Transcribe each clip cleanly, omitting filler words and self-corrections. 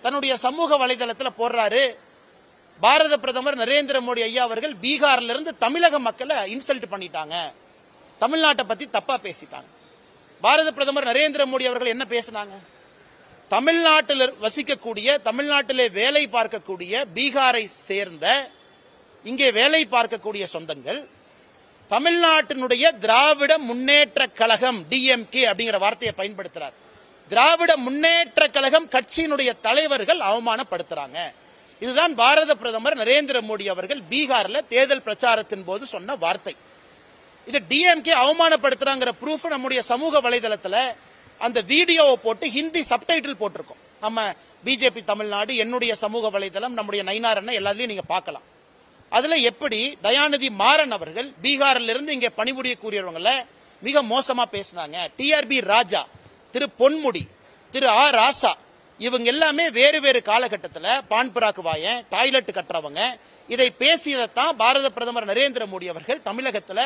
தன்னுடைய சமூக வலைதளத்தில் போடுறாரு, பாரத பிரதமர் நரேந்திர மோடி ஐயா அவர்கள் பீகார்ல இருந்து தமிழக மக்களை இன்சல்ட் பண்ணிட்டாங்க, தமிழ்நாட்டை பத்தி தப்பா பேசிட்டாங்க. பாரத பிரதமர் நரேந்திர மோடி அவர்கள் என்ன பேசினாங்க? தமிழ்நாட்டில் வசிக்கக்கூடிய, தமிழ்நாட்டிலே வேலை பார்க்கக்கூடிய பீகாரை சேர்ந்த இங்கே வேலை பார்க்கக்கூடிய சொந்தங்கள் தமிழ்நாட்டினுடைய திராவிட முன்னேற்ற கழகம் டிஎம்கே அப்படிங்கிற வார்த்தையை பயன்படுத்துறார். திராவிட முன்னேற்ற கழகம் கட்சியினுடைய தலைவர்கள் அவமானப்படுத்துறாங்க. இதுதான் பாரத பிரதமர் நரேந்திர மோடி அவர்கள் பீகார்ல தேர்தல் பிரச்சாரத்தின் போது சொன்ன வார்த்தை. இது டிஎம்கே அவமானப்படுத்துறாங்கிற ப்ரூஃப் நம்முடைய சமூக வலைதளத்துல அந்த வீடியோவை போட்டு ஹிந்தி சப்டைட்டில் போட்டிருக்கோம். நம்ம பிஜேபி தமிழ்நாடு, என்னுடைய சமூக வலைதளம், நம்முடைய நயினார் அண்ணன் எல்லாத்துலயும் நீங்க பார்க்கலாம். அதுல எப்படி தயாநிதி மாறன் அவர்கள் பீகாரில் இருந்து இங்கே பணிபுரியக்கூடியவங்களை மிக மோசமா பேசினாங்க. டிஆர்பி ராஜா, திரு பொன்முடி, திரு ஆ ராசா, இவங்க எல்லாமே வேறு வேறு காலகட்டத்தில் பான்புராக்கு வாயன், டாய்லெட் கட்டுறவங்க. இதை பேசியதைத்தான் பாரத பிரதமர் நரேந்திர மோடி அவர்கள் தமிழகத்தில்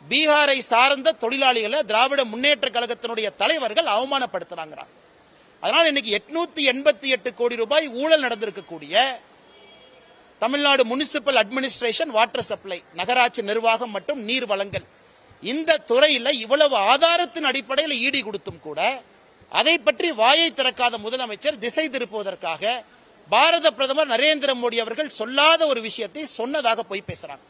பீகாரை சார்ந்த தொழிலாளிகளை திராவிட முன்னேற்ற கழகத்தினுடைய தலைவர்கள் அவமானப்படுத்துறாங்க. அதனால் இன்னைக்கு 888 கோடி ரூபாய் ஊழல் நடந்திருக்கக்கூடிய தமிழ்நாடு முனிசிபல் அட்மினிஸ்ட்ரேஷன், வாட்டர் சப்ளை, நகராட்சி நிர்வாகம் மற்றும் நீர் வழங்கல், இந்த துறையில் இவ்வளவு ஆதாரத்தின் அடிப்படையில் ஈடி கொடுத்தும் கூட அதை பற்றி வாயை திறக்காத முதலமைச்சர் திசை திருப்புவதற்காக பாரத பிரதமர் நரேந்திர மோடி அவர்கள் சொல்லாத ஒரு விஷயத்தை சொன்னதாக போய் பேசுறாங்க.